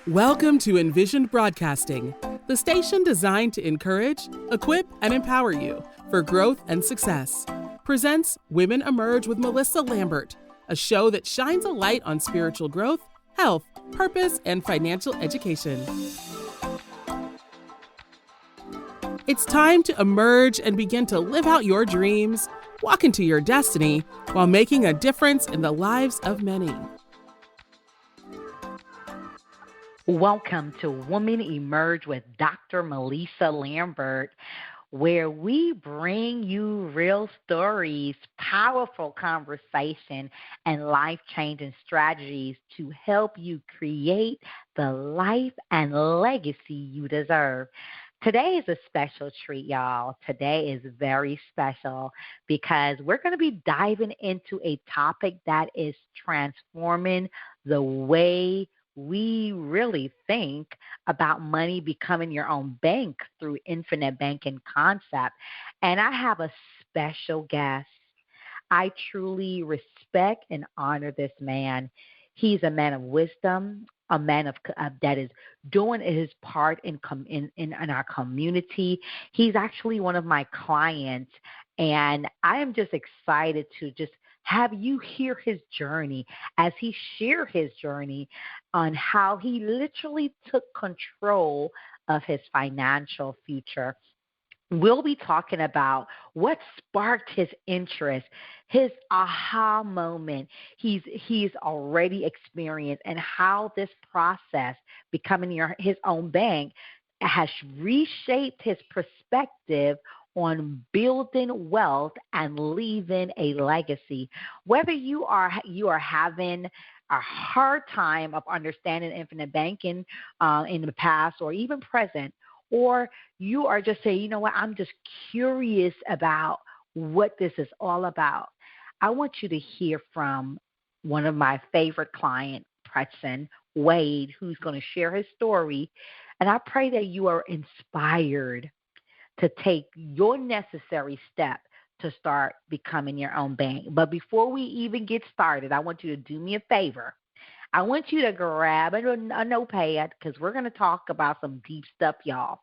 Welcome to Envisioned Broadcasting, the station designed to encourage, equip, and empower you for growth and success. Presents Women Emerge with Mellisa Lambert, a show that shines a light on spiritual growth, health, purpose, and financial education. It's time to emerge and begin to live out your dreams, walk into your destiny, while making a difference in the lives of many. Welcome to Women Emerge with Dr. Mellisa Lambert, where we bring you real stories, powerful conversation, and life-changing strategies to help you create the life and legacy you deserve. Today is a special treat, y'all. Today is very special because we're going to be diving into a topic that is transforming the way we really think about money becoming your own bank through infinite banking concept. And I have a special guest. I truly respect and honor this man. He's a man of wisdom, a man of that is doing his part in our community. He's actually one of my clients, and I am just excited to just have you hear his journey as he shared his journey on how he literally took control of his financial future. We'll be talking about what sparked his interest, his aha moment he's already experienced, and how this process, becoming his own bank, has reshaped his perspective on building wealth and leaving a legacy. Whether you are having a hard time of understanding infinite banking in the past or even present, or you are just saying, you know what, I'm just curious about what this is all about, I want you to hear from one of my favorite clients, Preston Wade, who's going to share his story. And I pray that you are inspired to take your necessary step to start becoming your own bank. But before we even get started, I want you to do me a favor. I want you to grab a notepad because we're going to talk about some deep stuff, y'all.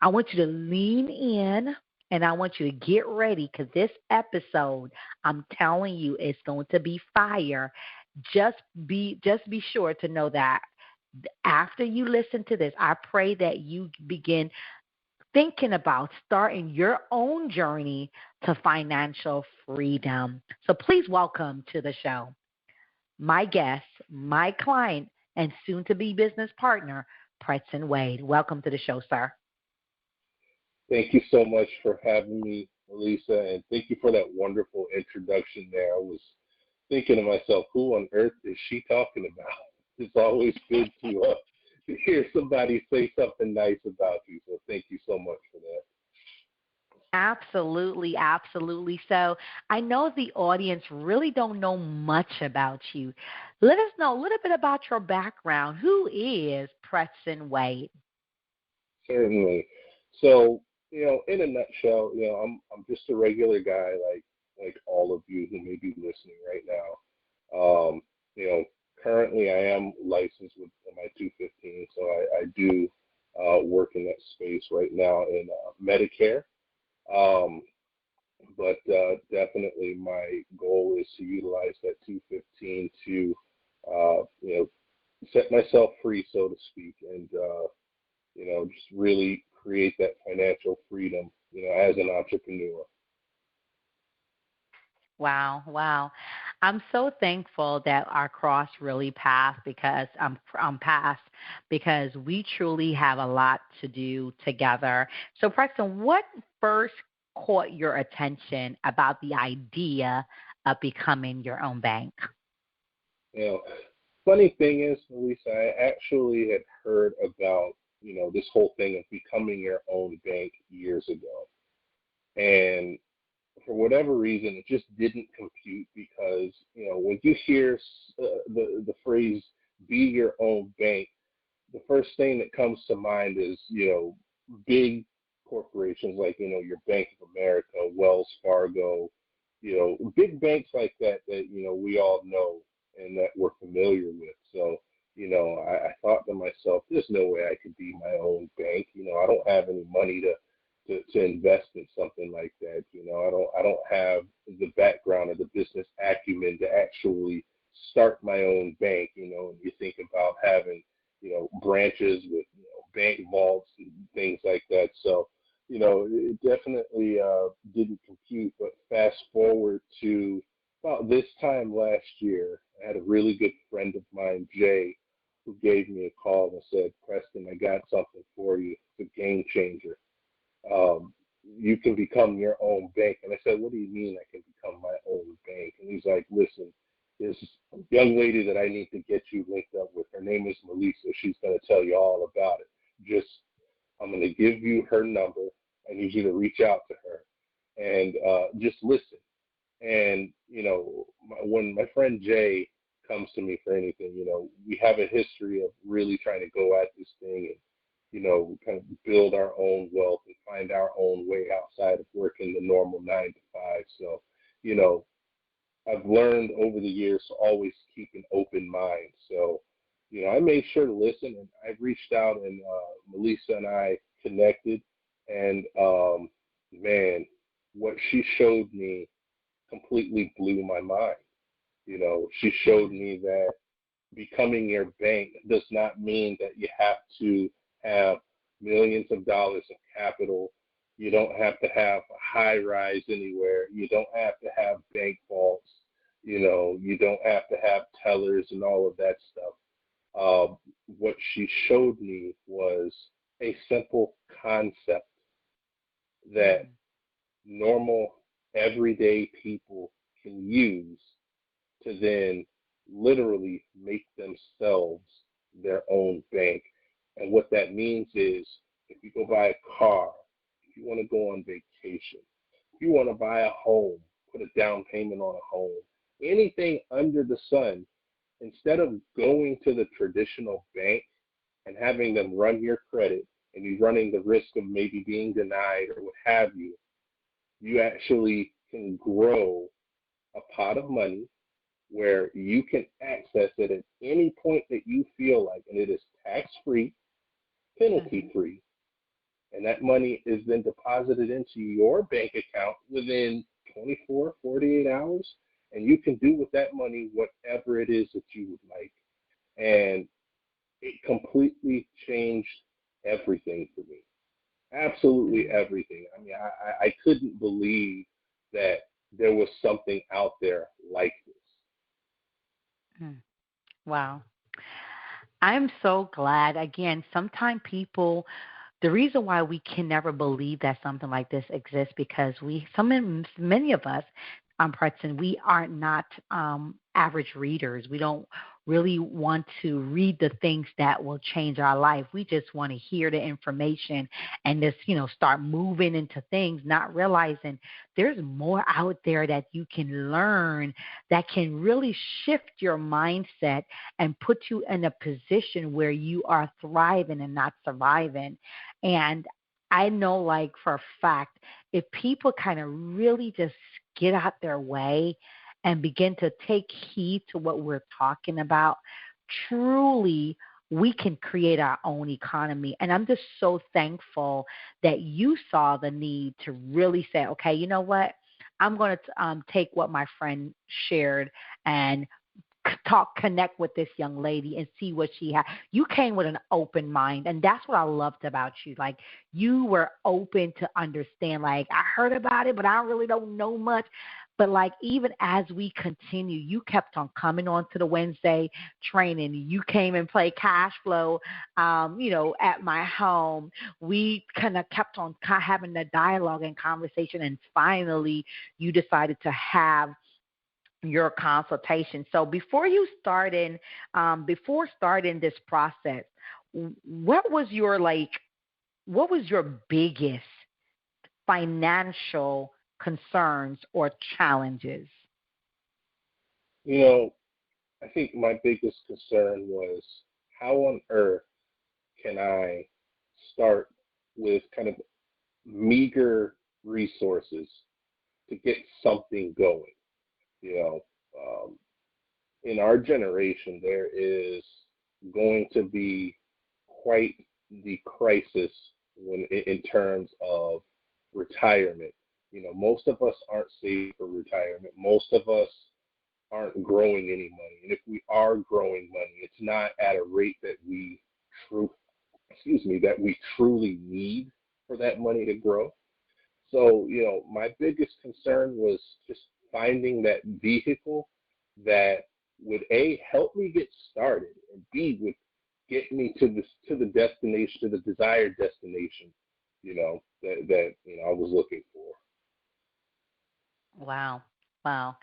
I want you to lean in, and I want you to get ready because this episode, I'm telling you, it's going to be fire. Just be sure to know that after you listen to this, I pray that you begin thinking about starting your own journey to financial freedom. So please welcome to the show my guest, my client, and soon-to-be business partner, Preston Wade. Welcome to the show, sir. Thank you so much for having me, Mellisa, and thank you for that wonderful introduction there. I was thinking to myself, who on earth is she talking about? It's always good to hear somebody say something nice about you, so thank you so much for that. Absolutely, absolutely. So I know the audience really don't know much about you. Let us know a little bit about your background. Who is Preston Wade? Certainly. So, in a nutshell, I'm just a regular guy like all of you who may be listening right now. Currently I am licensed with my 215, so I do work in that space right now in Medicare. But definitely my goal is to utilize that 215 to, set myself free, so to speak, and, just really create that financial freedom, as an entrepreneur. Wow. I'm so thankful that our cross really passed because because we truly have a lot to do together. So Preston, what first caught your attention about the idea of becoming your own bank? Funny thing is, Mellisa, I actually had heard about, this whole thing of becoming your own bank years ago. And for whatever reason, it just didn't compute because, when you hear the phrase be your own bank, the first thing that comes to mind is, big corporations like, your Bank of America, Wells Fargo, big banks like that, we all know and that we're familiar with. So, I thought to myself, there's no way I could be my own bank. I don't have any money to invest in something like that. I don't have the background or the business acumen to actually start my own bank. And you think about having, branches with, bank vaults and things like that. So, it definitely didn't compute. But fast forward to about this time last year, I had a really good friend of mine, Jay, who gave me a call and said, Preston, I got something for you. It's a game changer. You can become your own bank. And I said, what do you mean I can become my own bank? And he's like, listen, this young lady that I need to get you linked up with, her name is Mellisa. She's going to tell you all about it. I'm going to give you her number. I need you to reach out to her and just listen. And, when my friend Jay comes to me for anything, we have a history of really trying to go at this thing and, kind of build our own wealth and find our own way outside of working the normal 9 to 5. So, I've learned over the years to always keep an open mind. So, I made sure to listen, and I reached out, and Mellisa and I connected, and man, what she showed me completely blew my mind. She showed me that becoming your bank does not mean that you have to have millions of dollars of capital. You don't have to have a high rise anywhere. You don't have to have bank vaults. You don't have to have tellers and all of that stuff. What she showed me was a simple concept that normal, everyday people can use to then literally make themselves their own bank. And what that means is if you go buy a car, if you want to go on vacation, if you want to buy a home, put a down payment on a home, anything under the sun, instead of going to the traditional bank and having them run your credit and you running the risk of maybe being denied or what have you, you actually can grow a pot of money where you can access it at any point that you feel like, and it is tax-free, penalty-free, and that money is then deposited into your bank account within 24, 48 hours, and you can do with that money whatever it is that you would like. And it completely changed everything for me. Absolutely everything. I mean, I couldn't believe that there was something out there like this. Wow. I'm so glad. Again, sometimes people, the reason why we can never believe that something like this exists because many of us, Preston, we are not average readers. We don't really want to read the things that will change our life. We just want to hear the information and just, start moving into things, not realizing there's more out there that you can learn that can really shift your mindset and put you in a position where you are thriving and not surviving. And I know, like, for a fact, if people kind of really just get out their way and begin to take heed to what we're talking about, truly we can create our own economy. And I'm just so thankful that you saw the need to really say, okay, you know what? I'm going to take what my friend shared and connect with this young lady and see what she had. You came with an open mind, and that's what I loved about you. Like, you were open to understand. Like, I heard about it, but I really don't know much. But like, even as we continue, you kept on coming on to the Wednesday training. You came and played cash flow, at my home. We kind of kept on having the dialogue and conversation, and finally, you decided to have your consultation. So before starting this process, what was your biggest financial concerns or challenges? I think my biggest concern was how on earth can I start with kind of meager resources to get something going. You know, in our generation, there is going to be quite the crisis in terms of retirement. Most of us aren't saved for retirement. Most of us aren't growing any money. And if we are growing money, it's not at a rate that true, that we truly need for that money to grow. So, my biggest concern was just finding that vehicle that would A, help me get started, and B, would get me to the destination, to the desired destination, that I was looking for. Wow. Wow.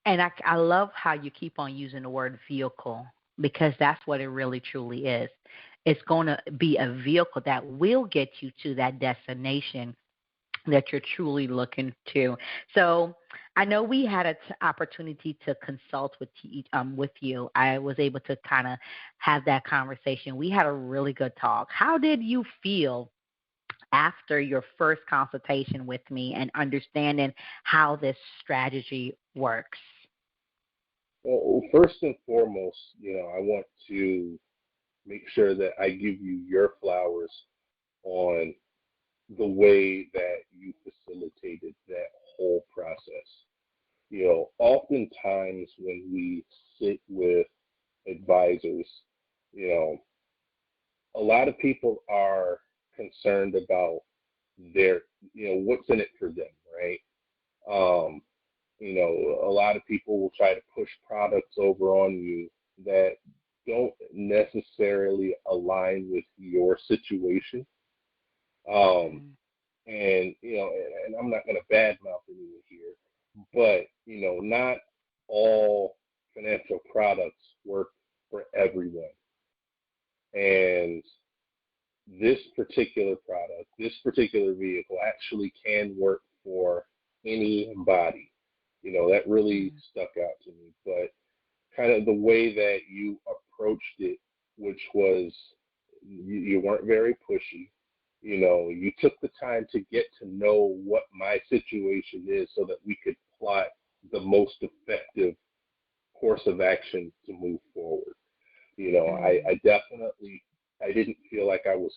And I love how you keep on using the word vehicle because that's what it really truly is. It's going to be a vehicle that will get you to that destination that you're truly looking to. So I know we had an opportunity to consult with you. I was able to kind of have that conversation. We had a really good talk. How did you feel after your first consultation with me and understanding how this strategy works? Well, first and foremost, I want to make sure that I give you your flowers on the way that you facilitated that whole process. Oftentimes when we sit with advisors, you know, a lot of people are concerned about their, what's in it for them, right? Um, a lot of people will try to push products over on you that don't necessarily align with your situation. Um, Mm, and I'm not going to badmouth anyone here, but not all financial products work for everyone. And this particular product, this particular vehicle actually can work for anybody. That really mm, stuck out to me. But kind of the way that you approached it, which was you weren't very pushy. You took the time to get to know what my situation is so that we could plot the most effective course of action to move forward. mm, I definitely, I didn't feel like I was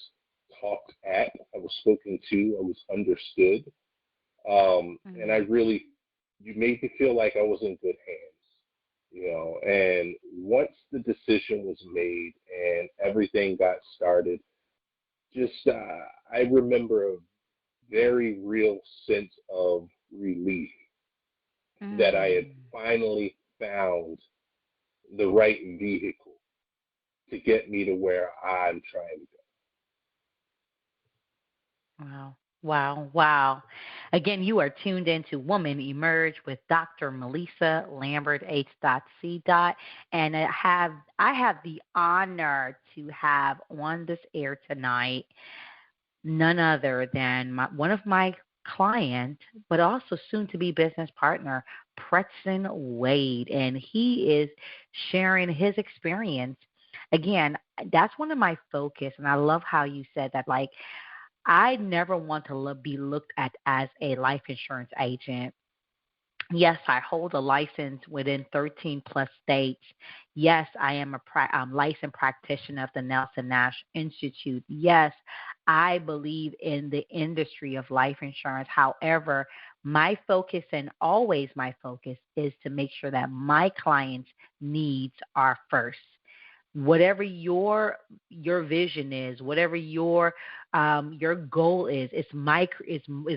talked at, I was spoken to, I was understood. And I mm. really, you made me feel like I was in good hands, and once the decision was made and everything got started, just, I remember a very real sense of relief that I had Mm. finally found the right vehicle to get me to where I'm trying to Wow. Wow. Wow. Again, you are tuned into Woman Emerge with Dr. Mellisa Lambert H.C. And I have the honor to have on this air tonight none other than one of my clients, but also soon to be business partner, Preston Wade. And he is sharing his experience. Again, that's one of my focus. And I love how you said that, like, I never want to be looked at as a life insurance agent. Yes, I hold a license within 13 plus states. Yes, I am a licensed practitioner of the Nelson Nash Institute. Yes, I believe in the industry of life insurance. However, my focus and always my focus is to make sure that my clients' needs are first. Whatever your vision is, whatever your goal is, is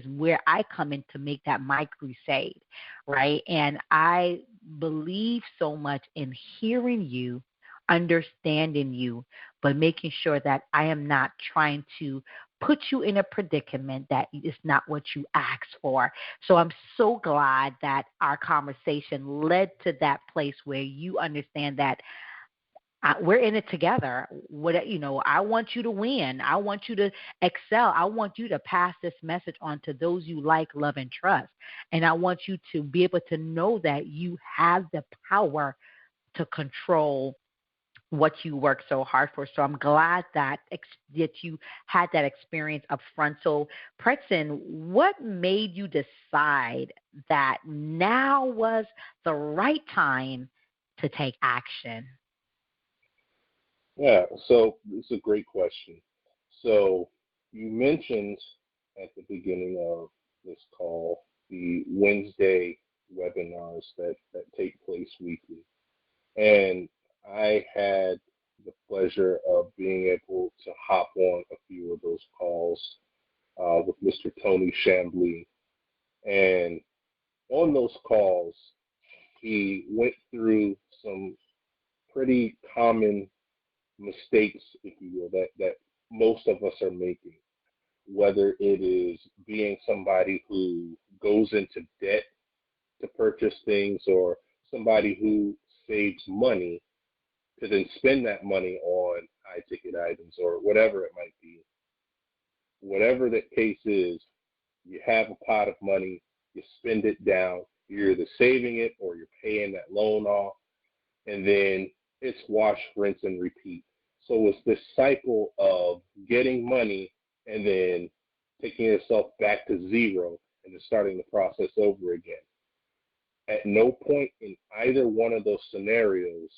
where I come in to make that my crusade, right? And I believe so much in hearing you, understanding you, but making sure that I am not trying to put you in a predicament that is not what you asked for. So I'm so glad that our conversation led to that place where you understand that we're in it together. I want you to win. I want you to excel. I want you to pass this message on to those you like, love, and trust. And I want you to be able to know that you have the power to control what you work so hard for. So I'm glad that you had that experience up front. So, Preston, what made you decide that now was the right time to take action? Yeah, so it's a great question. So you mentioned at the beginning of this call the Wednesday webinars that take place weekly. And I had the pleasure of being able to hop on a few of those calls with Mr. Tony Chambly. And on those calls, he went through some pretty common mistakes, if you will, that most of us are making, whether it is being somebody who goes into debt to purchase things or somebody who saves money to then spend that money on high ticket items or whatever it might be. Whatever the case is, you have a pot of money, you spend it down, you're either saving it or you're paying that loan off, and then it's wash, rinse, and repeat. So it's this cycle of getting money and then taking yourself back to zero and then starting the process over again. At no point in either one of those scenarios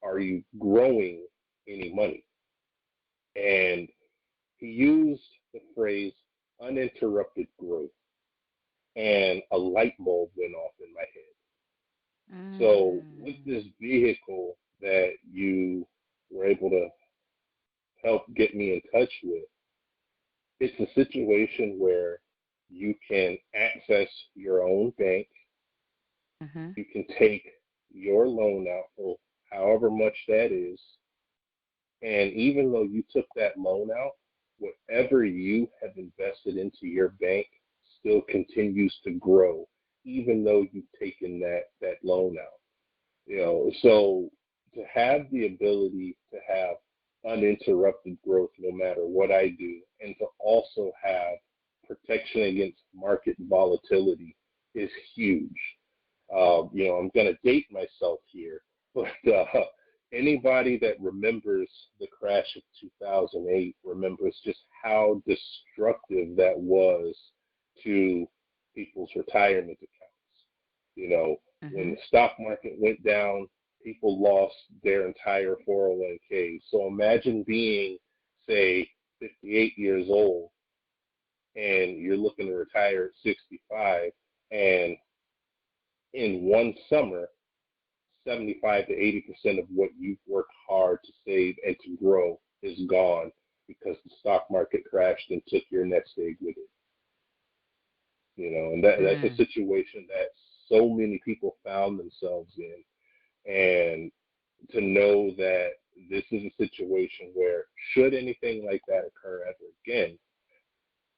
are you growing any money. And he used the phrase uninterrupted growth, and a light bulb went off in my head. So, with Mm. this vehicle that you were able to help get me in touch with, it's a situation where you can access your own bank, Mhm. you can take your loan out for however much that is, and even though you took that loan out, whatever you have invested into your bank still continues to grow, even though you've taken that loan out. So to have the ability to have uninterrupted growth no matter what I do, and to also have protection against market volatility is huge. I'm going to date myself here, but anybody that remembers the crash of 2008 remembers just how destructive that was to people's retirement accounts. When Mhm. the stock market went down, people lost their entire 401k. So imagine being, say, 58 years old and you're looking to retire at 65, and in one summer, 75 to 80% of what you've worked hard to save and to grow is gone because the stock market crashed and took your nest egg with it. And that's a Mm. situation that so many people found themselves in. And to know that this is a situation where, should anything like that occur ever again,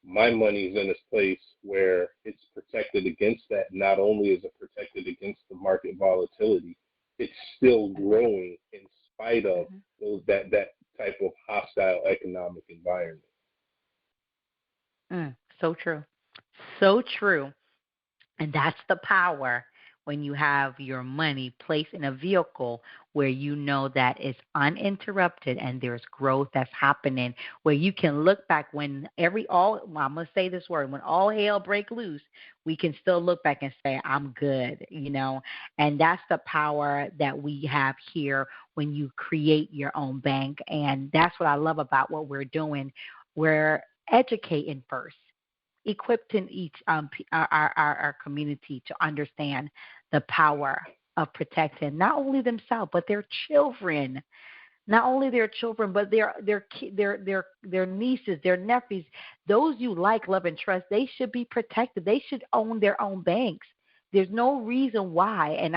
my money's in a place where it's protected against that. Not only is it protected against the market volatility, it's still Mhm. growing in spite of Mhm. that type of hostile economic environment. So true. So true. And that's the power when you have your money placed in a vehicle where you know that it's uninterrupted and there's growth that's happening, where you can look back when well, I'm gonna say this word, when all hell break loose, we can still look back and say, I'm good. And that's the power that we have here when you create your own bank. And that's what I love about what we're doing. We're educating first, equipping each our community to understand the power of protecting not only themselves but their children, not only their children but their nieces, their nephews, those you like, love, and trust. They should be protected. They should own their own banks. There's no reason why. And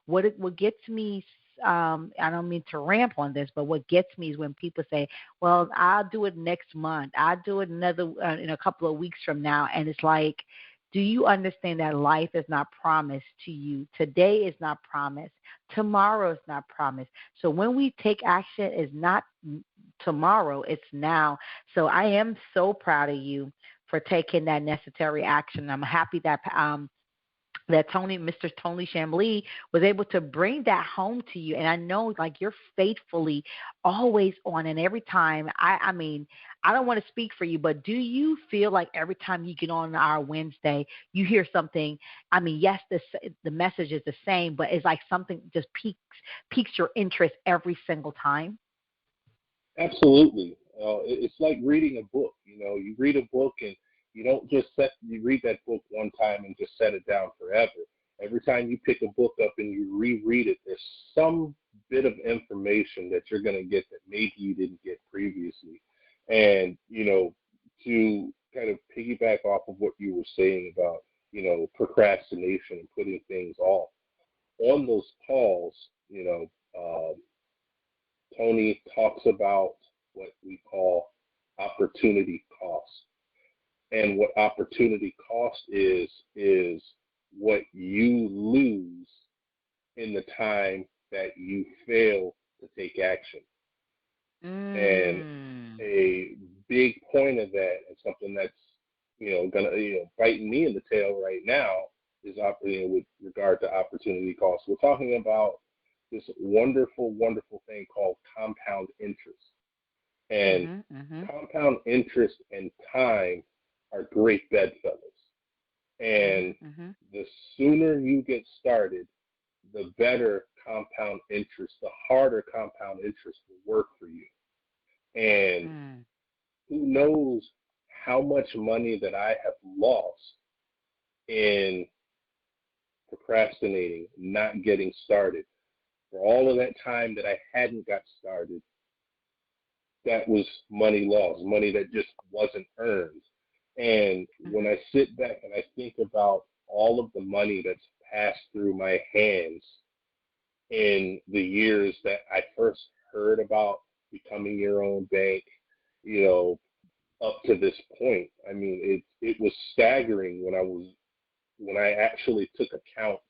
what gets me, I don't mean to ramp on this, but what gets me is when people say, "Well, I'll do it next month. I'll do it another in a couple of weeks from now," and it's like, do you understand that life is not promised to you? Today is not promised. Tomorrow is not promised. So when we take action, it's not tomorrow, it's now. So I am so proud of you for taking that necessary action. I'm happy that Mr. Tony Chambly was able to bring that home to you. And I know, like, you're faithfully always on, and every time, I mean, I don't want to speak for you, but do you feel like every time you get on our Wednesday, you hear something? I mean, yes, the message is the same, but it's like something just piques your interest every single time. Absolutely. It's like reading a book. You read a book and you don't just you read that book one time and just set it down forever. Every time you pick a book up and you reread it, there's some bit of information that you're going to get that maybe you didn't get previously. And, to kind of piggyback off of what you were saying about, procrastination and putting things off, on those calls, Tony talks about what we call opportunity cost. And what opportunity cost is what you lose in the time that you fail to take action. And Mm. a big point of that, and something that's gonna biting me in the tail right now, is with regard to opportunity cost. We're talking about this wonderful, wonderful thing called compound interest. And Mhm. Mhm. compound interest and time are great bedfellows. Mhm. And Mhm. the sooner you get started, the better compound interest, the harder compound interest will work for you. And Mm. who knows how much money that I have lost in procrastinating, not getting started. For all of that time that I hadn't got started, that was money lost, money that just wasn't earned. And when Mhm. I sit back and I think about all of the money that's passed through my hands in the years that I first heard about becoming your own bank, you know, up to this point, I mean, it was staggering when I actually took account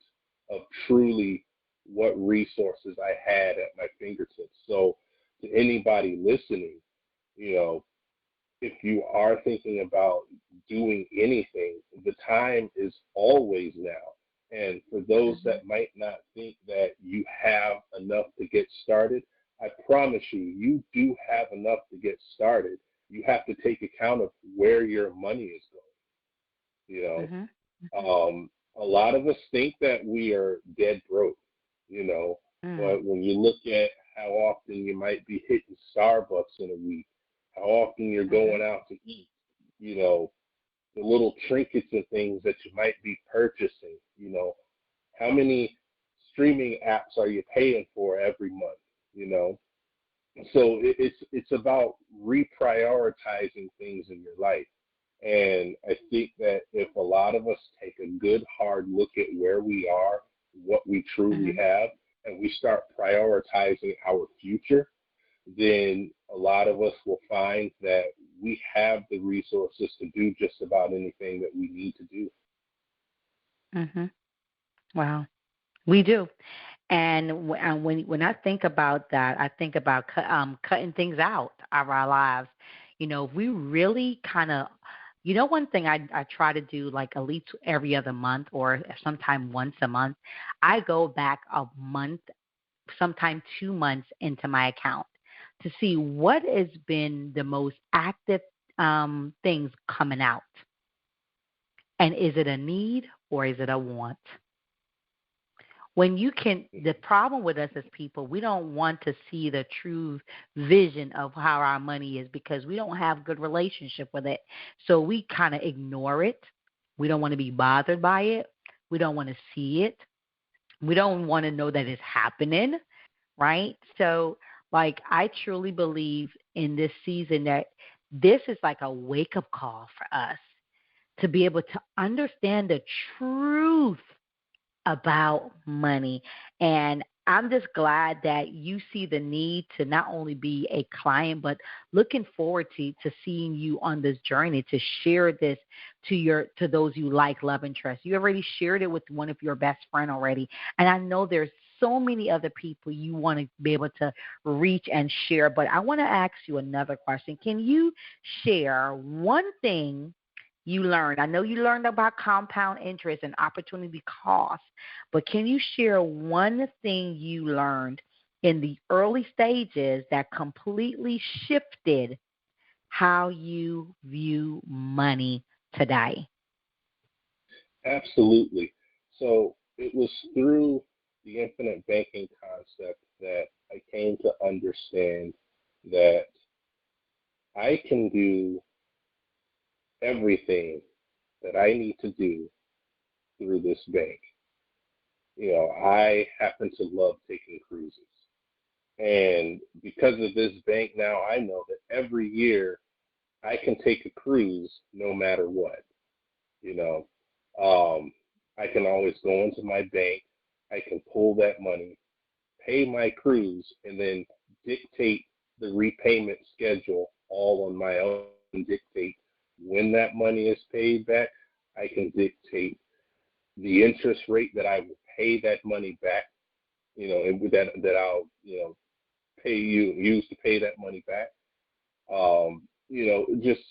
of truly what resources I had at my fingertips. So to anybody listening, you know, if you are thinking about doing anything, the time is always now. And for those Mhm. that might not think that you have enough to get started, I promise you, you do have enough to get started. You have to take account of where your money is going. Mhm. Mhm. A lot of us think that we are dead broke, you know, Mm. but when you look at how often you might be hitting Starbucks in a week, how often you're Mhm. going out to eat, you know, the little trinkets and things that you might be purchasing, how many streaming apps are you paying for every month, you know? So it's about reprioritizing things in your life. And I think that if a lot of us take a good hard look at where we are, what we truly Mhm. have, and we start prioritizing our future, then a lot of us will find that we have the resources to do just about anything that we need to do. Mhm. Wow. We do. And when I think about that, I think about cutting things out of our lives. If we really kind of, one thing I try to do like at least every other month or sometime once a month, I go back a month, sometime 2 months into my account to see what has been the most active things coming out, and is it a need or is it a want? When you can, the problem with us as people, we don't want to see the true vision of how our money is because we don't have good relationship with it. So we kind of ignore it. We don't want to be bothered by it. We don't want to see it. We don't want to know that it's happening, right? So, like, I truly believe in this season that this is like a wake up call for us to be able to understand the truth about money. And I'm just glad that you see the need to not only be a client, but looking forward to seeing you on this journey to share this to those you like, love, and trust. You already shared it with one of your best friend already. And I know there's so many other people you want to be able to reach and share. But I want to ask you another question. Can you share one thing you learned? I know you learned about compound interest and opportunity cost, but can you share one thing you learned in the early stages that completely shifted how you view money today? Absolutely. So it was through the infinite banking concept that I came to understand that I can do everything that I need to do through this bank. I happen to love taking cruises. And because of this bank now, I know that every year I can take a cruise no matter what. You know, I can always go into my bank, I can pull that money, pay my cruise, and then dictate the repayment schedule all on my own, dictate when that money is paid back. I can dictate the interest rate that I will pay that money back, and with that I'll, pay you use to pay that money back. Just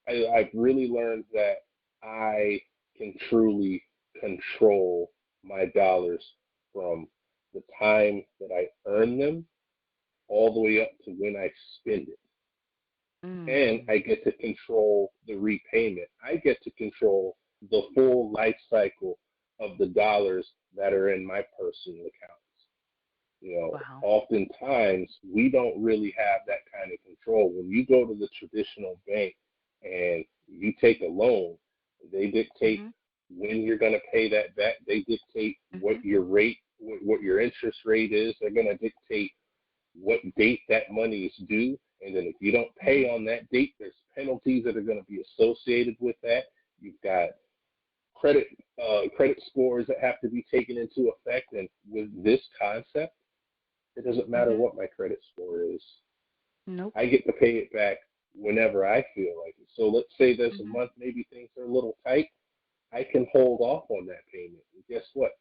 I've really learned that I can truly control my dollars from the time that I earn them all the way up to when I spend it. And Mm. I get to control the repayment. I get to control the full life cycle of the dollars that are in my personal accounts. Wow. Oftentimes we don't really have that kind of control. When you go to the traditional bank and you take a loan, they dictate Mhm. when you're going to pay that back. They dictate what Mhm. your rate, what your interest rate is. They're going to dictate what date that money is due. And then if you don't pay Mhm. on that date, there's penalties that are going to be associated with that. You've got credit credit scores that have to be taken into effect. And with this concept, it doesn't matter Mhm. what my credit score is. Nope. I get to pay it back whenever I feel like it. So let's say there's a Mhm. month, maybe things are a little tight. I can hold off on that payment. And guess what?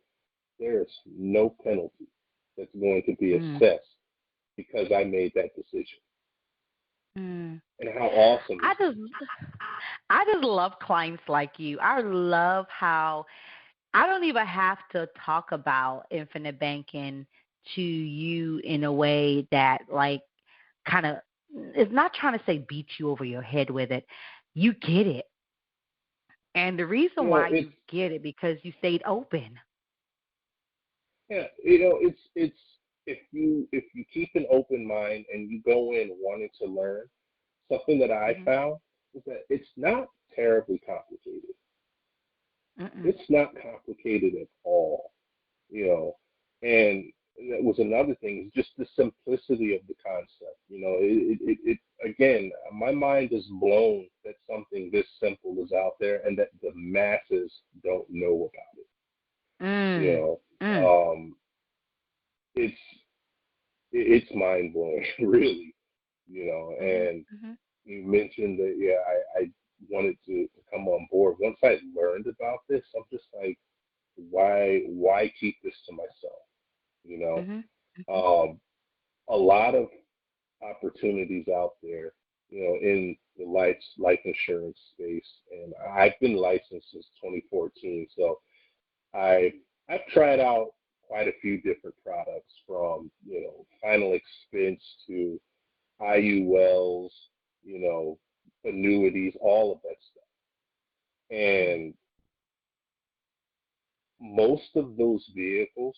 There's no penalty that's going to be Mm. assessed because I made that decision. Mm. And how awesome I is just I just love clients like you. I love how I don't even have to talk about infinite banking to you in a way that like kind of is not trying to say beat you over your head with it. You get it. And the it? reason why you get it because you stayed open. Yeah, it's if you keep an open mind and you go in wanting to learn, something that I Mhm. found is that it's not terribly complicated. Mm-mm. It's not complicated at all, you know. And that was another thing, is just the simplicity of the concept. It again, my mind is blown that something this simple is out there and that the masses don't know about it. You Mm. know, Mm. it's it's mind blowing, really. Mhm. And Mhm. you mentioned that, yeah, I wanted to come on board. Once I learned about this, I'm just like, why keep this to myself? You know, Mhm. Mhm. um, a lot of opportunities out there, in the life insurance space, and I've been licensed since 2014, so I I've tried out quite a few different products, from final expense to IULs, you know, annuities, all of that stuff. Mm. And most of those vehicles,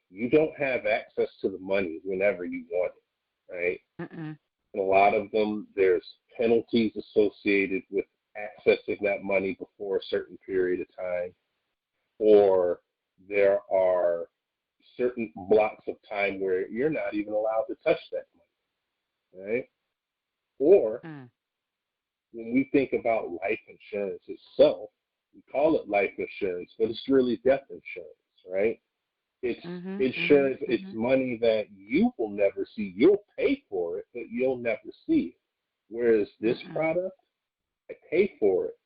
you don't have access to the money whenever you want it, right? Mm-mm. And a lot of them, there's penalties associated with accessing that money before a certain period of time, or there are certain blocks of time where you're not even allowed to touch that money, right? Or Mm. when we think about life insurance itself, we call it life insurance, but it's really death insurance, right? It's Mhm. Mhm. insurance, it's Mhm. money that you will never see. You'll pay for it, but you'll never see it. Whereas this Mm-mm. product, I pay for it,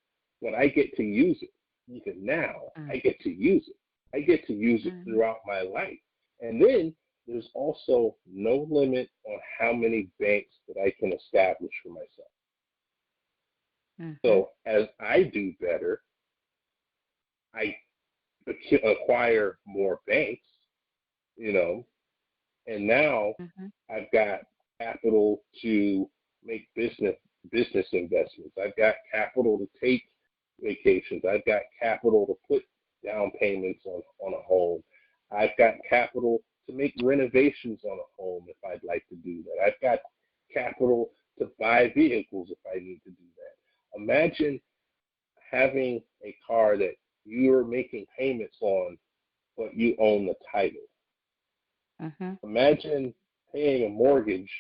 but I get to use it. Even now, I Mm. get to use it. I get to use it Mhm. throughout my life. And then there's also no limit on how many banks that I can establish for myself. Mhm. So as I do better, I acquire more banks, you know, and now Mhm. I've got capital to make business investments. I've got capital to take vacations. I've got capital to put down payments on a home. I've got capital to make renovations on a home if I that. I've got capital to buy vehicles if I need to do that. Imagine having a car that you're making payments on, but you own the title. Mm-hmm. Imagine paying a mortgage,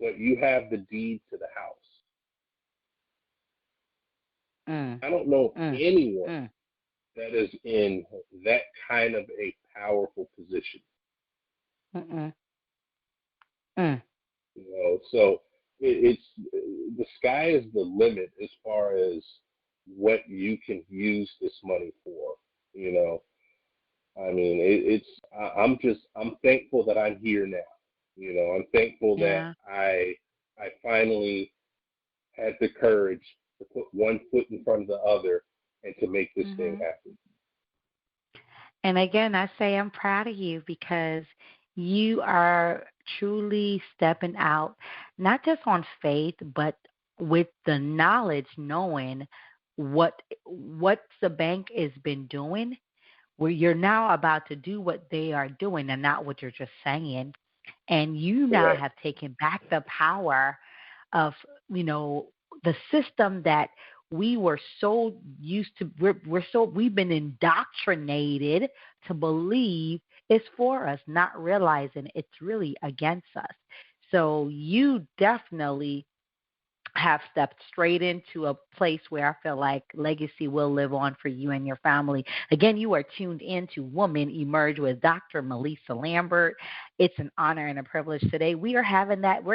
but you have the deed to the house. Mm. I don't know Mm. anyone Mm. that is in that kind of a powerful position. Mm. Mm. So it's the sky is the limit as far as what you can use this money for. You know, I mean, I'm thankful that I'm here now. I'm thankful that Yeah. I finally had the courage to put one foot in front of the other and to make this thing Mm-hmm. happen. And again, I say I'm proud of you because you are truly stepping out, not just on faith, but with the knowledge, knowing what the bank has been doing, where you're now about to do what they are doing and not what you're just saying. And you now Correct. have taken back the power of, you know, the system that we were so used to. We've been indoctrinated to believe it's for us, not realizing it's really against us. So you definitely have stepped straight into a place where I feel like legacy will live on for you and your family. Again, you are tuned into Woman Emerge with Dr. Mellisa Lambert. It's an honor and a privilege today. We're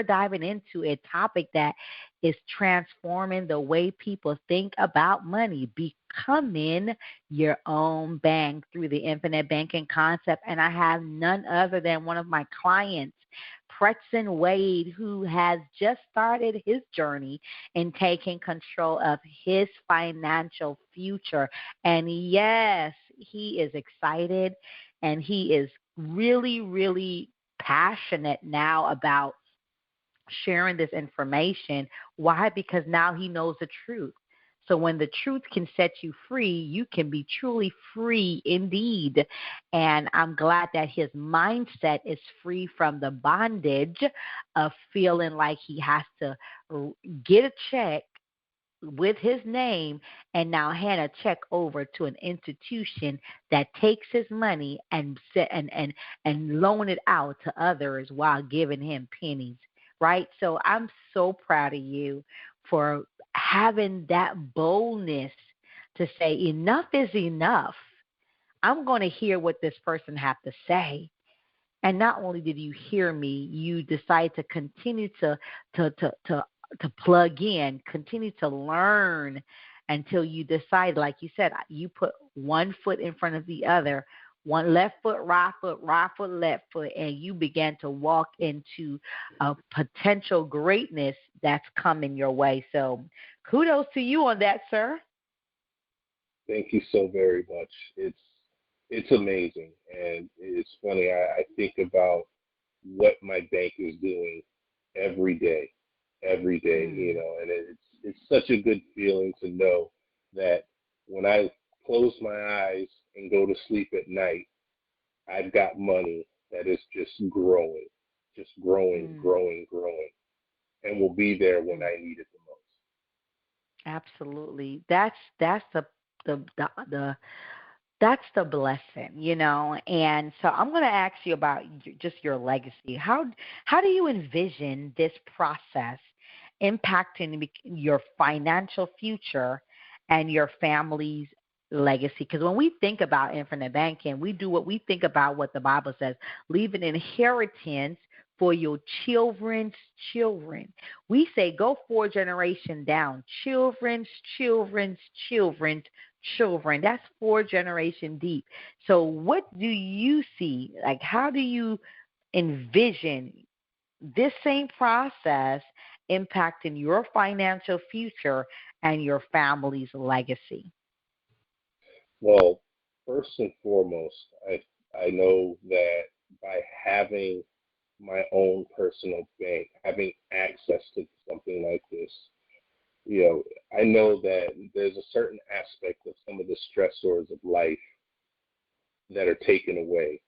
diving into a topic that is transforming the way people think about money, becoming your own bank through the infinite banking concept. And I have none other than one of my clients, Preston Wade, who has just started his journey in taking control of his financial future. And yes, he is excited and he is really, really passionate now about sharing this information. Why? Because now he knows the truth. So when the truth can set you free, you can be truly free indeed. And I'm glad that his mindset is free from the bondage of feeling like he has to get a check with his name and now hand a check over to an institution that takes his money and loan it out to others while giving him pennies, right? So I'm so proud of you for having that boldness to say enough is enough. I'm going to hear what this person have to say. And not only did you hear me, you decide to continue to to to to plug in, continue to learn until you decide, like you said, you put one foot in front of the other, one left foot, right foot, left foot, and you began to walk into a potential greatness that's coming your way. So kudos to you on that, sir. Thank you so very much. It's amazing, and it's funny. I think about what my bank is doing every day, every day. Mm. And it's such a good feeling to know that when I close my eyes and go to sleep at night, I've got money that is just growing, Mm. growing, growing, and will be there when Mm. I need it the most. Absolutely. That's the that's the blessing, you know. And so I'm going to ask you about just your legacy. How do you envision this process impacting your financial future and your family's legacy? Because when we think about infinite banking, we think about what the Bible says: leave an inheritance for your children's children. We say go 4 generations down, children's children's children's children. That's 4 generations deep. So what do you see? Like, how do you envision this same process impacting your financial future and your family's legacy? Well, first and foremost, I know that by having my own personal bank, having access to something like this, I know that there's a certain aspect of some of the stressors of life that are taken away.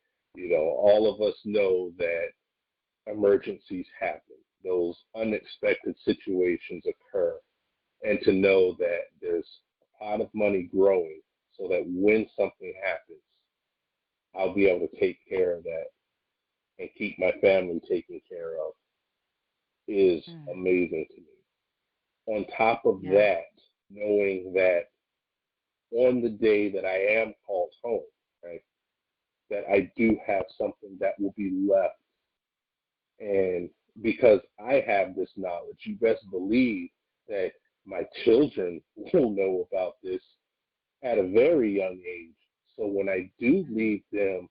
All of us know that emergencies happen, those unexpected situations occur, and to know that there's a pot of money growing so that when something happens, I'll be able to take care of that and keep my family taken care of is Mm. amazing to me. On top of Yeah. that, knowing that on the day that I am called home, right, that I do have something that will be left. And because I have this knowledge, you best believe that my children will know about this at a very young age. So when I do leave them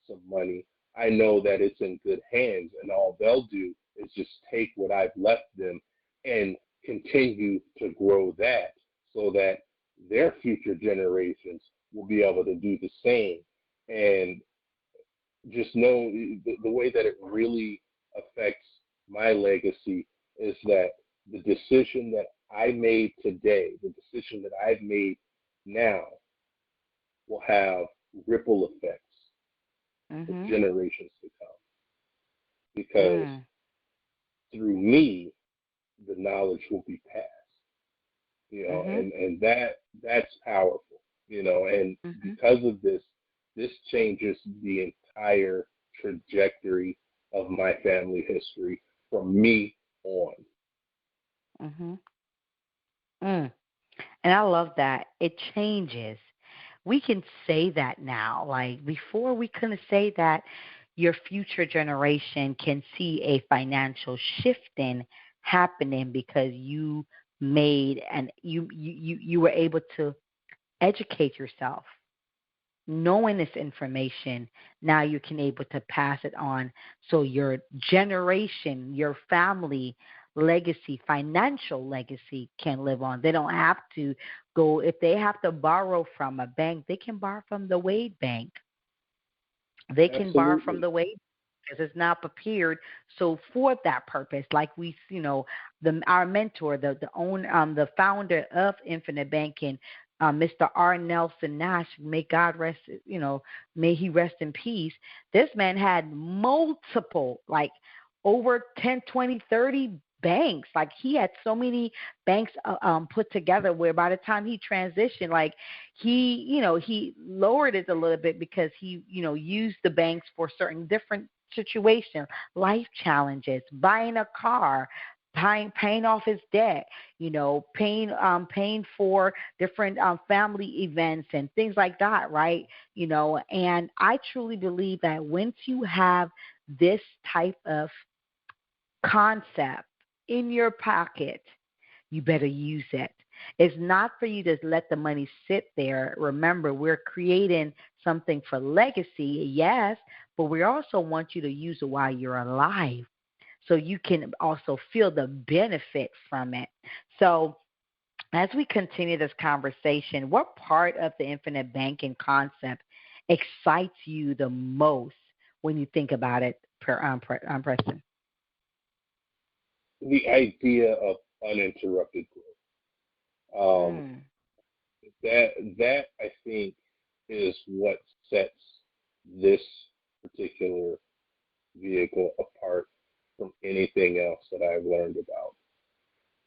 some money, I know that it's in good hands, and all they'll do is just take what I've left them and continue to grow that so that their future generations will be able to do the same. And just know the way that it really affects my legacy is that the decision that I made today, the decision that I've made now, will have ripple effects for Mhm. generations to come because Mm. through me, the knowledge will be passed, Mhm. and that's powerful, and Mhm. because of this, this changes the entire trajectory of my family history from me on. Mhm. Mm. And I love that. It changes. We can say that now. Like before, we couldn't say that your future generation can see a financial shifting happening because you made and you were able to educate yourself knowing this information. Now you can able to pass it on so your generation, your family legacy, financial legacy can live on. They don't have to go, if they have to borrow from a bank, they can borrow from the Wade Bank. They can borrow from Absolutely. the Wade because it's not prepared. So for that purpose, like the our mentor, the founder of Infinite Banking, Mr. R. Nelson Nash, may God rest, may he rest in peace. This man had multiple, like over 10, 20, 30 banks. Like he had so many banks put together where by the time he transitioned, like he lowered it a little bit because he used the banks for certain different situations, life challenges, buying a car, paying off his debt, paying for different family events and things like that, right? And I truly believe that once you have this type of concept in your pocket, you better use it. It's not for you to let the money sit there. Remember, we're creating something for legacy, yes, but we also want you to use it while you're alive so you can also feel the benefit from it. So, as we continue this conversation, what part of the infinite banking concept excites you the most when you think about it, Preston? The idea of uninterrupted growth. Mm, That I think is what sets this particular vehicle apart from anything else that I've learned about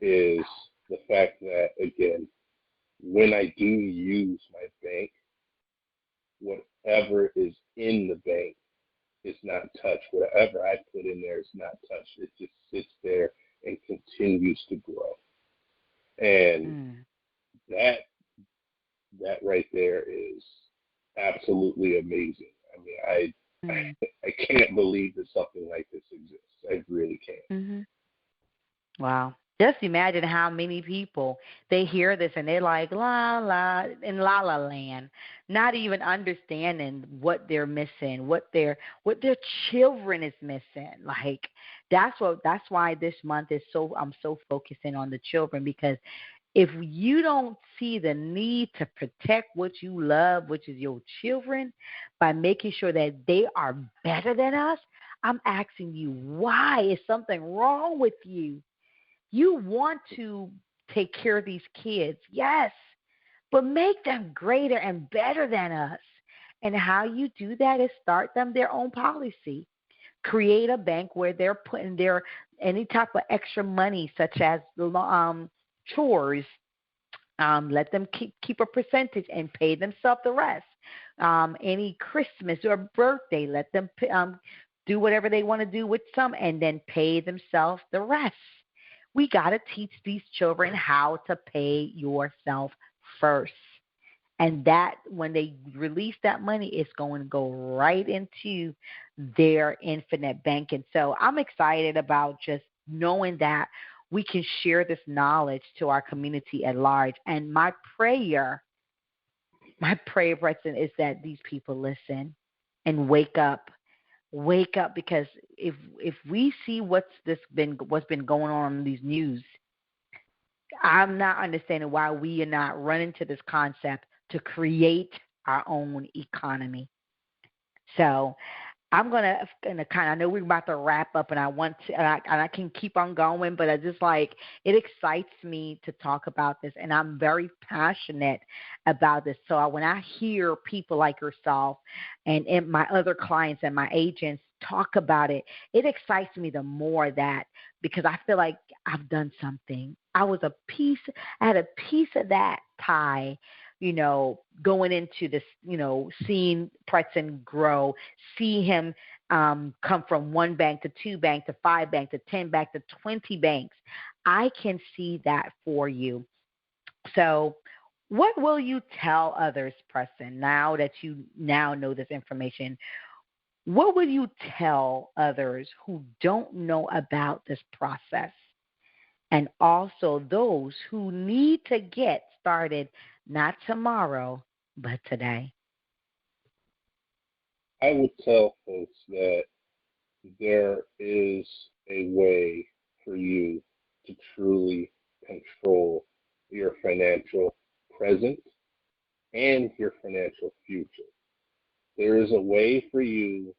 is the fact that, again, when I do use my bank, whatever is in the bank is not touched. Whatever I put in there is not touched. It just sits there and continues to grow. And mm, that that right there is absolutely amazing. I mean, mm. I can't believe that something like this exists. I really can't. Mhm. Wow. Just imagine how many people they hear this and they're like la la in la la land, not even understanding what they're missing, what their children is missing. Like that's why this month is so I'm so focusing on the children because if you don't see the need to protect what you love, which is your children, by making sure that they are better than us, I'm asking you why is something wrong with you? You want to take care of these kids, yes, but make them greater and better than us. And how you do that is start them their own policy. Create a bank where they're putting their any type of extra money, such as chores. Let them keep a percentage and pay themselves the rest. Any Christmas or birthday, let them do whatever they want to do with some and then pay themselves the rest. We got to teach these children how to pay yourself first. And that when they release that money, it's going to go right into their infinite banking. So I'm excited about just knowing that we can share this knowledge to our community at large. And my prayer, Preston, is that these people listen and wake up. Wake up, because if we see what's been going on in these news, I'm not understanding why we are not running to this concept to create our own economy. So I'm gonna kind of. I know we're about to wrap up, and I want to, and I can keep on going, but I just like it excites me to talk about this, and I'm very passionate about this. So when I hear people like yourself and my other clients and my agents talk about it, it excites me the more that because I feel like I've done something. I had a piece of that pie, going into this, seeing Preston grow, see him come from one bank to two bank to five bank to 10 bank to 20 banks. I can see that for you. So what will you tell others, Preston, now that you now know this information? What would you tell others who don't know about this process? And also those who need to get started not tomorrow, but today. I would tell folks that there is a way for you to truly control your financial present and your financial future. There is a way for you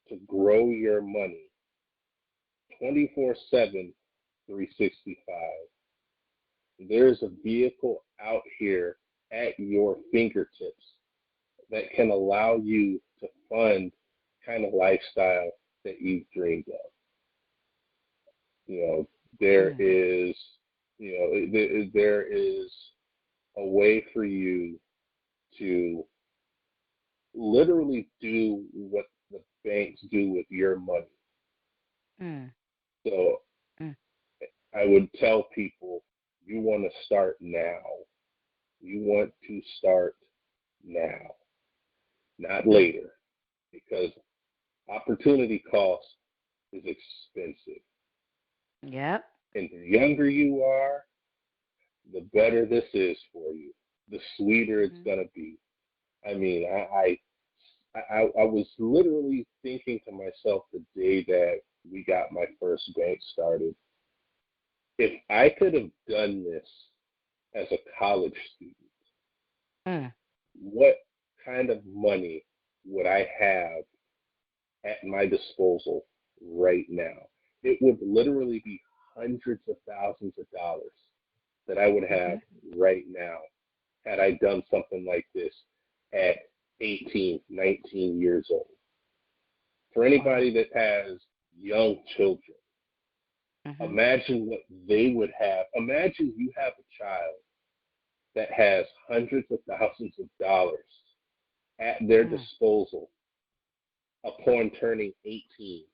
to grow your money 24/7, 365. There's a vehicle out here at your fingertips that can allow you to fund kind of lifestyle that you've dreamed of. There Mm. is, there is a way for you to literally do what the banks do with your money. Mm. So Mm. I would tell people you want to start now. You want to start now, not later, because opportunity cost is expensive. Yep. And the younger you are, the better this is for you, the sweeter it's Mm. going to be. I mean, I was literally thinking to myself the day that we got my first bank started, if I could have done this as a college student, Mm. what kind of money would I have at my disposal right now? It would literally be hundreds of thousands of dollars that I would have Mhm. right now had I done something like this at 18, 19 years old. For Wow. anybody that has young children, Mhm. imagine what they would have. Imagine you have a child that has hundreds of thousands of dollars at their Mm. disposal upon turning 18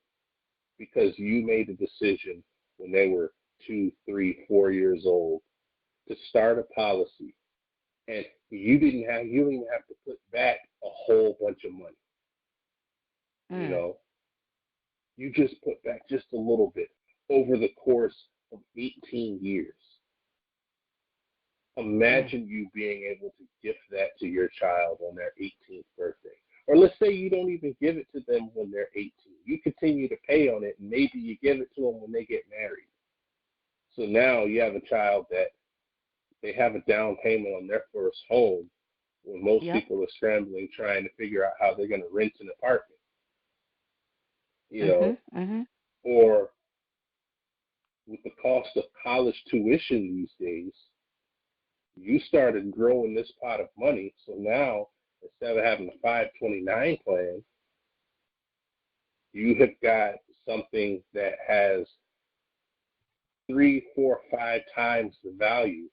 because you made a decision when they were 2, 3, 4 years old to start a policy, and you didn't even have to put back a whole bunch of money. You Mm. know, you just put back just a little bit over the course of 18 years. Mm. Imagine you being able to gift that to your child on their 18th birthday. Or let's say you don't even give it to them when they're 18. You continue to pay on it, and maybe you give it to them when they get married. So now you have a child that they have a down payment on their first home when most Yep. people are scrambling trying to figure out how they're going to rent an apartment, you know, Mhm. Mhm. or with the cost of college tuition these days, you started growing this pot of money. So now, instead of having a 529 plan, you have got something that has 3, 4, 5 times the value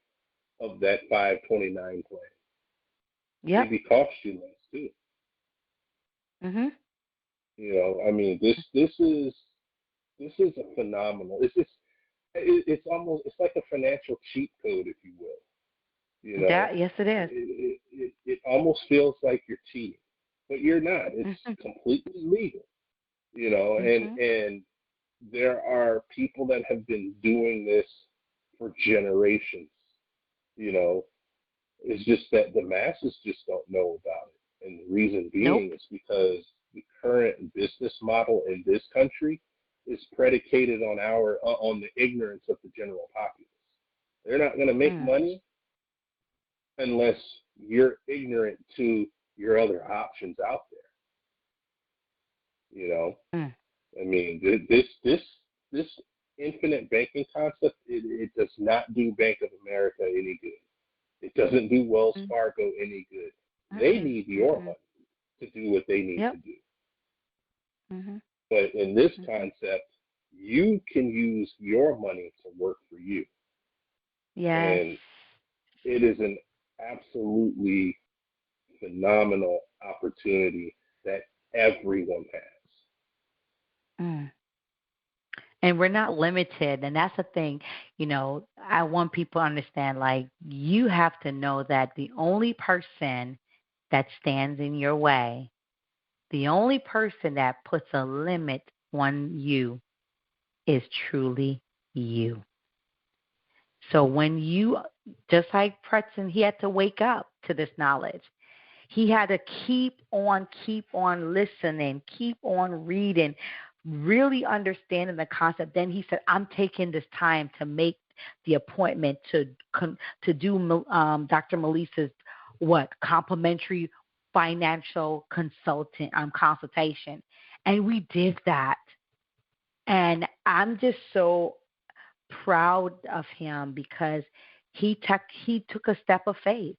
of that 529 plan. Yep. Maybe cost you less too. Mhm. I mean, this is a phenomenal. It's almost it's like a financial cheat code, if you will. Yes, it is. It almost feels like you're cheating, but you're not. It's Mhm. completely legal. And Mhm. there are people that have been doing this for generations. You know, it's just that the masses just don't know about it, and the reason being Nope. is because the current business model in this country is predicated on the ignorance of the general populace. They're not going to make Mm. money unless you're ignorant to your other options out there. Mm. I mean, this infinite banking concept, it does not do Bank of America any good. It doesn't do Wells Mm. Fargo any good. They Mm. need your Mm. money to do what they need to Yep. do. Mhm. But in this Mhm. concept, you can use your money to work for you. Yes. And it is an absolutely phenomenal opportunity that everyone has. Mm. And we're not limited, and that's the thing. I want people to understand, like, you have to know that the only person that stands in your way, the only person that puts a limit on you is truly you. So when you, just like Preston, he had to wake up to this knowledge. He had to keep on listening, keep on reading, really understanding the concept. Then he said, I'm taking this time to make the appointment to do Dr. Melissa's complimentary financial consultation. And we did that. And I'm just so proud of him because he took a step of faith,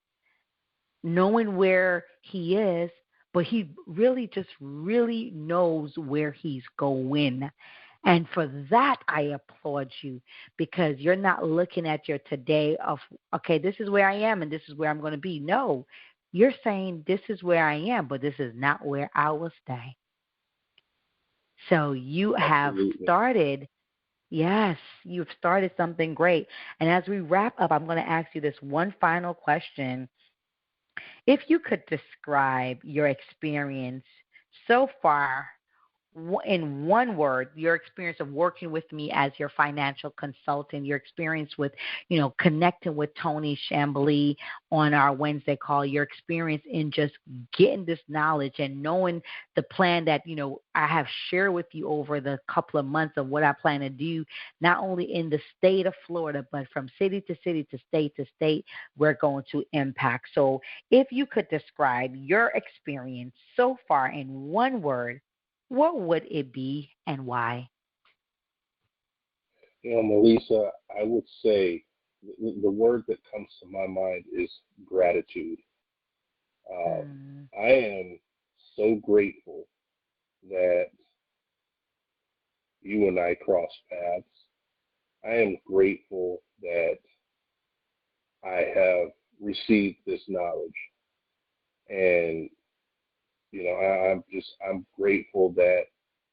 knowing where he is, but he really just really knows where he's going. And for that, I applaud you, because you're not looking at your today of, okay, this is where I am and this is where I'm going to be. No, you're saying this is where I am, but this is not where I will stay. So you have Absolutely. started. Yes, you've started something great. And as we wrap up, I'm going to ask you this one final question. If you could describe your experience so far in one word, your experience of working with me as your financial consultant, your experience with, connecting with Tony Chambly on our Wednesday call, your experience in just getting this knowledge and knowing the plan that, I have shared with you over the couple of months of what I plan to do, not only in the state of Florida, but from city to state, we're going to impact. So if you could describe your experience so far in one word, what would it be and why? Melissa, I would say the word that comes to my mind is gratitude. Mm, I am so grateful that you and I crossed paths. I am grateful that I have received this knowledge, and I'm grateful that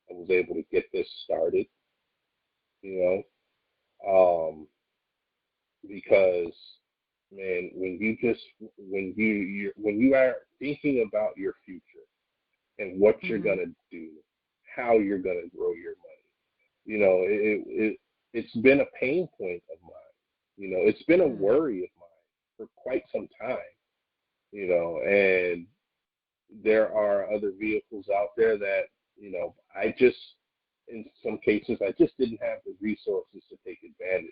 I was able to get this started. You um, because man, when you are thinking about your future and what you're mm-hmm, gonna do, how you're gonna grow your money, it's been a pain point of mine. It's been a mm, worry of mine for quite some time. And there are other vehicles out there that I just in some cases I just didn't have the resources to take advantage.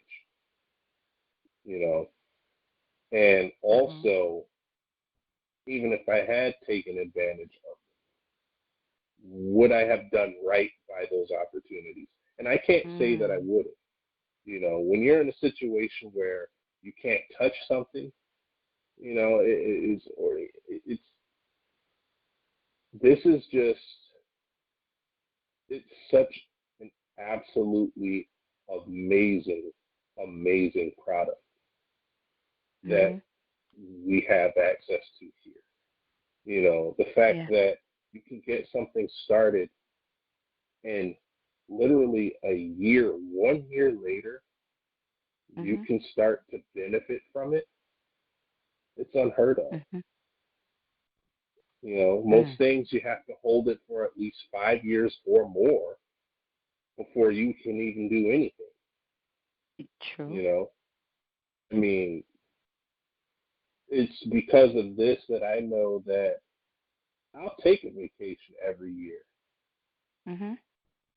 You know, and mm-hmm, also even if I had taken advantage of it, would I have done right by those opportunities? And I can't say that I mm, would have. When you're in a situation where you can't touch something, it's this is just it's such an absolutely amazing, amazing product that Mhm. we have access to here. You know, the fact Yeah. that you can get something started and literally a year, 1 year later, you Mhm. can start to benefit from it. It's unheard of. Mhm. You know, most Mm. things you have to hold it for at least 5 years or more before you can even do anything. True. You know, I mean, it's because of this that I know that I'll take a vacation every year. Mhm.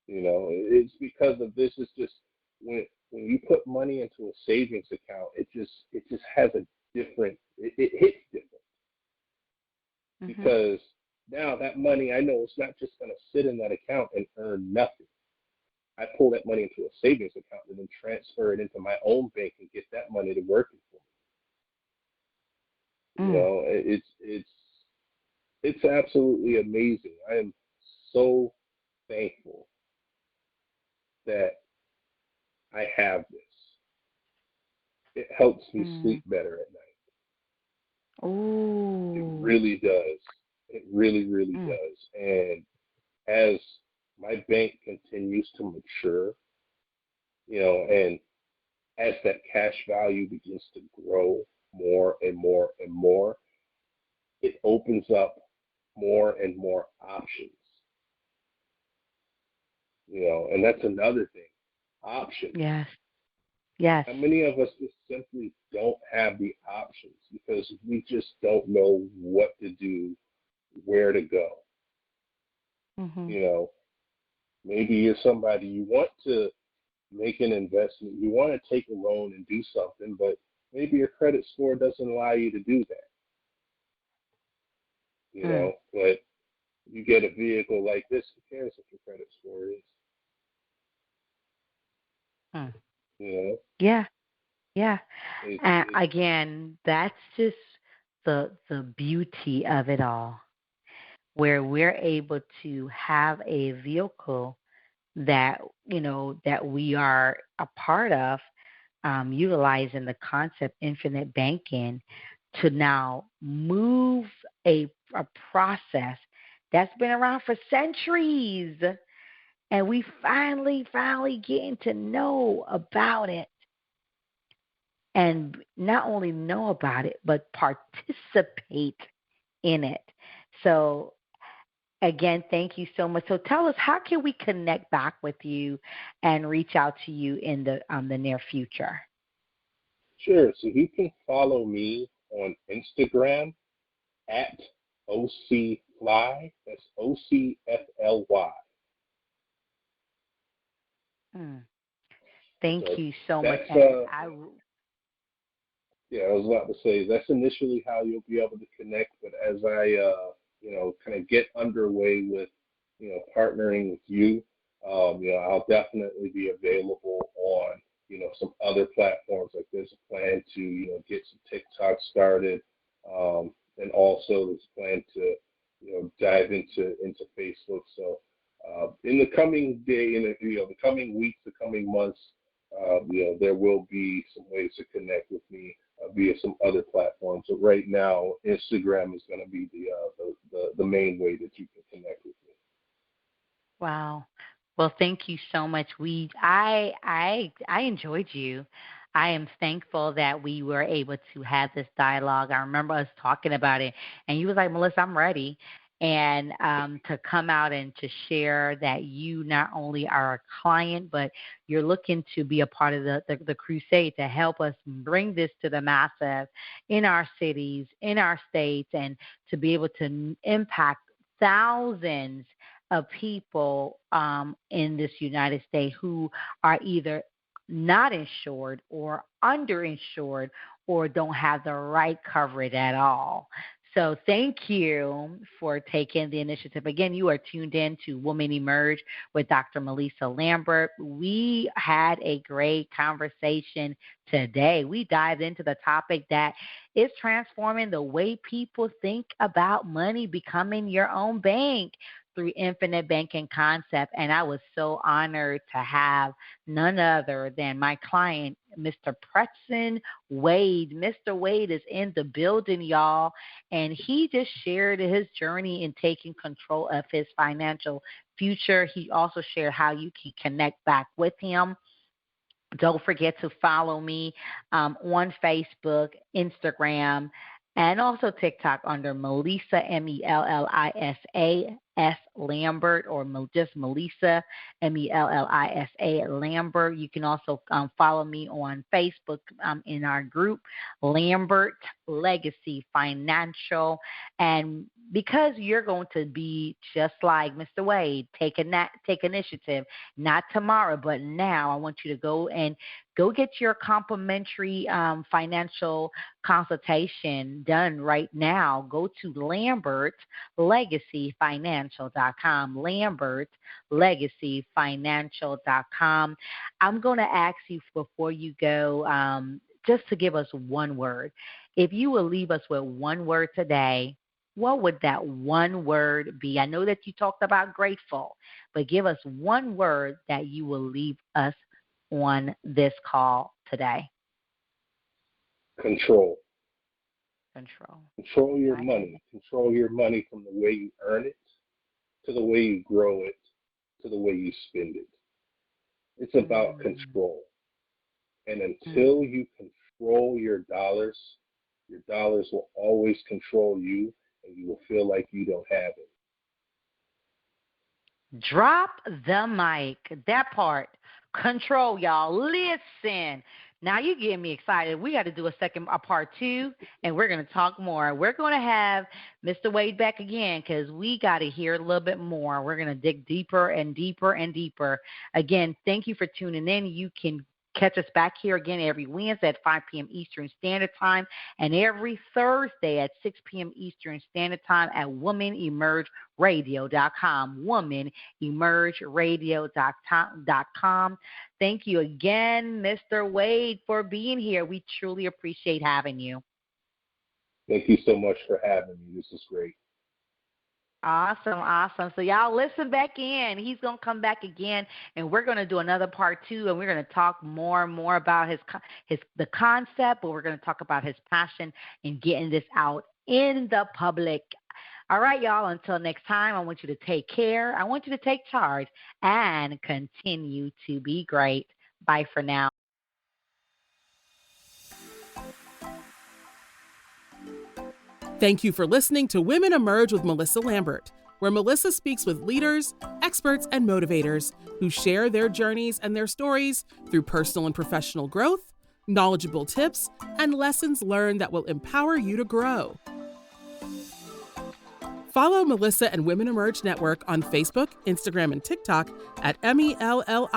You know, it's because of this. It's just when you put money into a savings account, it just has a different. It hits different Mhm. because now that money I know it's not just going to sit in that account and earn nothing. I pull that money into a savings account and then transfer it into my own bank and get that money to working for me. You Mm. know, it's absolutely amazing. I am so thankful that I have this. It helps me Mm. sleep better at night. It Ooh. really does. It really, really Mm. does. And as my bank continues to mature, you know, and as that cash value begins to grow more and more and more, it opens up more and more options, you know, and that's another thing. Options. Yes. Yes. How many of us just simply don't have the options because we just don't know what to do, where to go? Mhm. You know, maybe you're somebody you want to make an investment, you want to take a loan and do something, but maybe your credit score doesn't allow you to do that, you Mm. know, but you get a vehicle like this, who cares what your credit score is, Mm. you know? Yeah. Yeah. It's Again, that's just the beauty of it all, where we're able to have a vehicle that that we are a part of, utilizing the concept infinite banking to now move a process that's been around for centuries, and we finally getting to know about it, and not only know about it but participate in it. So again, thank you so much. So tell us, how can we connect back with you and reach out to you in the near future? sure. So you can follow me on Instagram at OCFly. That's OCFLY. Mm. Thank So you so much. that's And I yeah, I was about to say that's initially how you'll be able to connect, but as I you know, kind of get underway with, you know, partnering with you, you know, I'll definitely be available on, you know, some other platforms. Like there's a plan to, you know, get some TikTok started, and also there's a plan to, you know, dive into Facebook. So in the coming day, in the, you know, the coming weeks, the coming months, you know, there will be some ways to connect with me via some other platforms. So right now, Instagram is going to be the main way that you can connect with me. Wow. Well, thank you so much. I enjoyed you. I am thankful that we were able to have this dialogue. I remember us talking about it, and you was like, Melissa, I'm ready. And to come out and to share that you not only are a client, but you're looking to be a part of the crusade to help us bring this to the masses in our cities, in our states, and to be able to impact thousands of people in this United States who are either not insured or underinsured or don't have the right coverage at all. So thank you for taking the initiative. Again, you are tuned in to Woman Emerge with Dr. Mellisa Lambert. We had a great conversation today. We dived into the topic that is transforming the way people think about money, becoming your own bank through Infinite Banking Concept, and I was so honored to have none other than my client, Mr. Preston Wade. Mr. Wade is in the building, y'all, and he just shared his journey in taking control of his financial future. He also shared how you can connect back with him. Don't forget to follow me on Facebook, Instagram, and also TikTok under Mellisa, Mellisa Lambert, or just Mellisa, Mellisa Lambert. You can also follow me on Facebook in our group, Lambert Legacy Financial. And because you're going to be just like Mr. Wade, take initiative, not tomorrow, but now. I want you to go get your complimentary financial consultation done right now. Go to LambertLegacyFinancial.com, LambertLegacyFinancial.com. I'm going to ask you before you go just to give us one word. If you will leave us with one word today, what would that one word be? I know that you talked about grateful, but give us one word that you will leave us on this call today. Control. Control. Control your money. Control your money from the way you earn it to the way you grow it to the way you spend it. It's about control. And until you control your dollars will always control you, and you will feel like you don't have it. Drop the mic. That part. Control, y'all. Listen. Now you getting me excited. We got to do a part 2, and we're going to talk more. We're going to have Mr. Wade back again because we got to hear a little bit more. We're going to dig deeper and deeper and deeper. Again, thank you for tuning in. You can catch us back here again every Wednesday at 5 p.m. Eastern Standard Time and every Thursday at 6 p.m. Eastern Standard Time at WomanEmergeRadio.com, WomanEmergeRadio.com. Thank you again, Mr. Wade, for being here. We truly appreciate having you. Thank you so much for having me. This is great. Awesome. So y'all listen back in. He's going to come back again, and we're going to do another part 2, and we're going to talk more and more about the concept, but we're going to talk about his passion in getting this out in the public. All right, y'all, until next time, I want you to take care. I want you to take charge and continue to be great. Bye for now. Thank you for listening to Women Emerge with Mellisa Lambert, where Mellisa speaks with leaders, experts, and motivators who share their journeys and their stories through personal and professional growth, knowledgeable tips, and lessons learned that will empower you to grow. Follow Mellisa and Women Emerge Network on Facebook, Instagram, and TikTok at Mellisa Lambert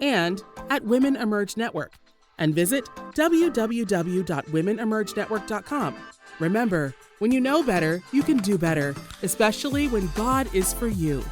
and at Women Emerge Network. And visit www.womenemergenetwork.com. Remember, when you know better, you can do better, especially when God is for you.